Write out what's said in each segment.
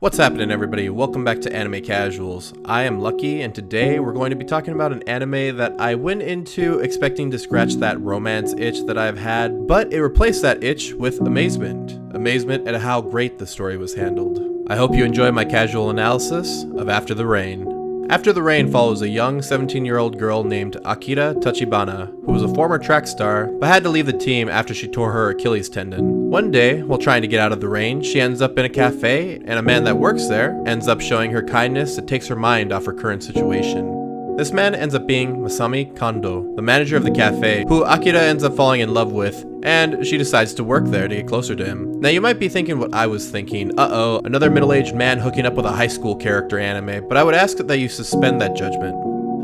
What's happening, everybody? Welcome back to Anime Casuals. I am Lucky, and today we're going to be talking about an anime that I went into expecting to scratch that romance itch that I've had, but it replaced that itch with amazement. Amazement at how great the story was handled. I hope you enjoy my casual analysis of After the Rain. After the Rain follows a young 17-year-old girl named Akira Tachibana, who was a former track star, but had to leave the team after she tore her Achilles tendon. One day, while trying to get out of the rain, she ends up in a cafe, and a man that works there ends up showing her kindness that takes her mind off her current situation. This man ends up being Masami Kondo, the manager of the cafe, who Akira ends up falling in love with, and she decides to work there to get closer to him. Now you might be thinking what I was thinking, another middle-aged man hooking up with a high school character anime, but I would ask that you suspend that judgment.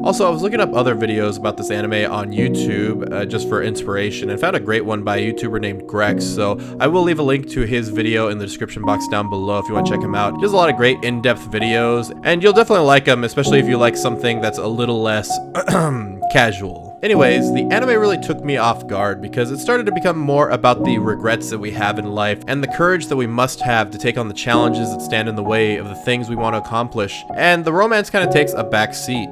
Also, I was looking up other videos about this anime on YouTube just for inspiration and found a great one by a YouTuber named Grex, so I will leave a link to his video in the description box down below if you want to check him out. He does a lot of great in-depth videos, and you'll definitely like him, especially if you like something that's a little less casual. Anyways, the anime really took me off guard because it started to become more about the regrets that we have in life and the courage that we must have to take on the challenges that stand in the way of the things we want to accomplish, and the romance kind of takes a back seat.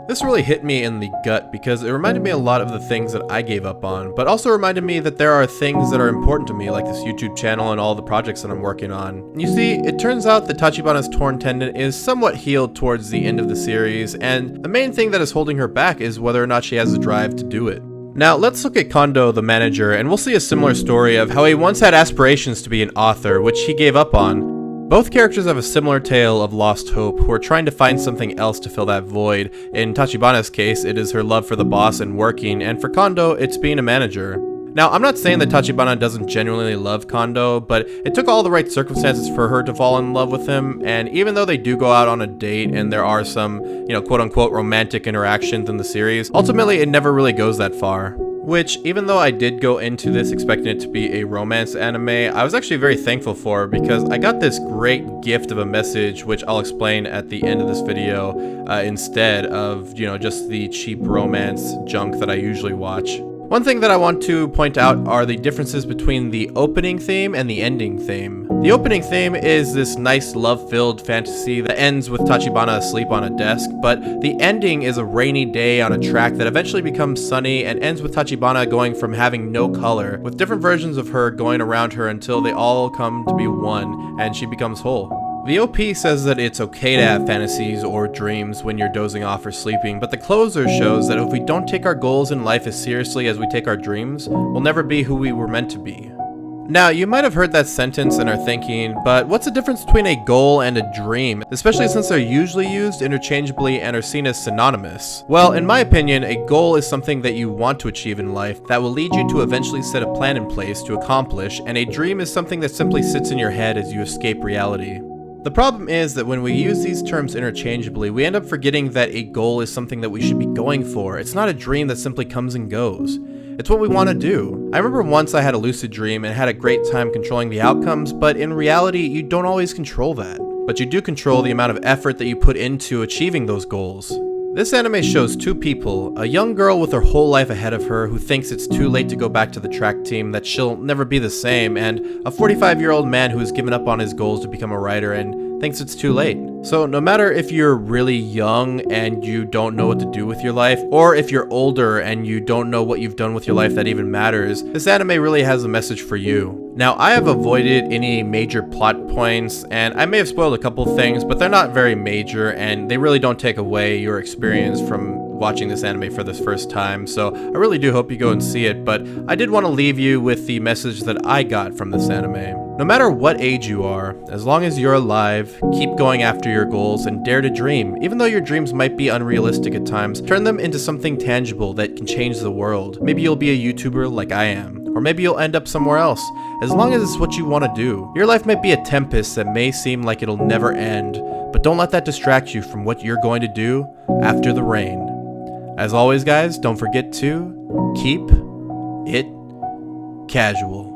This really hit me in the gut because it reminded me a lot of the things that I gave up on, but also reminded me that there are things that are important to me, like this YouTube channel and all the projects that I'm working on. You see, it turns out that Tachibana's torn tendon is somewhat healed towards the end of the series, and the main thing that is holding her back is whether or not she has the drive to do it. Now, let's look at Kondo, the manager, and we'll see a similar story of how he once had aspirations to be an author, which he gave up on. Both characters have a similar tale of lost hope, who are trying to find something else to fill that void. In Tachibana's case, it is her love for the boss and working, and for Kondo, it's being a manager. Now, I'm not saying that Tachibana doesn't genuinely love Kondo, but it took all the right circumstances for her to fall in love with him, and even though they do go out on a date and there are some, quote-unquote romantic interactions in the series, ultimately it never really goes that far. Which, even though I did go into this expecting it to be a romance anime, I was actually very thankful for because I got this great gift of a message, which I'll explain at the end of this video, instead of, just the cheap romance junk that I usually watch. One thing that I want to point out are the differences between the opening theme and the ending theme. The opening theme is this nice love-filled fantasy that ends with Tachibana asleep on a desk, but the ending is a rainy day on a track that eventually becomes sunny and ends with Tachibana going from having no color, with different versions of her going around her until they all come to be one and she becomes whole. The OP says that it's okay to have fantasies or dreams when you're dozing off or sleeping, but the closer shows that if we don't take our goals in life as seriously as we take our dreams, we'll never be who we were meant to be. Now, you might have heard that sentence and are thinking, but what's the difference between a goal and a dream, especially since they're usually used interchangeably and are seen as synonymous? Well, in my opinion, a goal is something that you want to achieve in life that will lead you to eventually set a plan in place to accomplish, and a dream is something that simply sits in your head as you escape reality. The problem is that when we use these terms interchangeably, we end up forgetting that a goal is something that we should be going for. It's not a dream that simply comes and goes. It's what we want to do. I remember once I had a lucid dream and had a great time controlling the outcomes, but in reality, you don't always control that. But you do control the amount of effort that you put into achieving those goals. This anime shows two people, a young girl with her whole life ahead of her who thinks it's too late to go back to the track team, that she'll never be the same, and a 45-year-old man who has given up on his goals to become a writer and thinks it's too late. So no matter if you're really young and you don't know what to do with your life, or if you're older and you don't know what you've done with your life that even matters, this anime really has a message for you. Now, I have avoided any major plot points, and I may have spoiled a couple things, but they're not very major, and they really don't take away your experience from watching this anime for the first time, so I really do hope you go and see it, but I did want to leave you with the message that I got from this anime. No matter what age you are, as long as you're alive, keep going after your goals and dare to dream. Even though your dreams might be unrealistic at times, turn them into something tangible that can change the world. Maybe you'll be a YouTuber like I am, or maybe you'll end up somewhere else. As long as it's what you want to do. Your life might be a tempest that may seem like it'll never end, but don't let that distract you from what you're going to do after the rain. As always, guys, don't forget to keep it casual.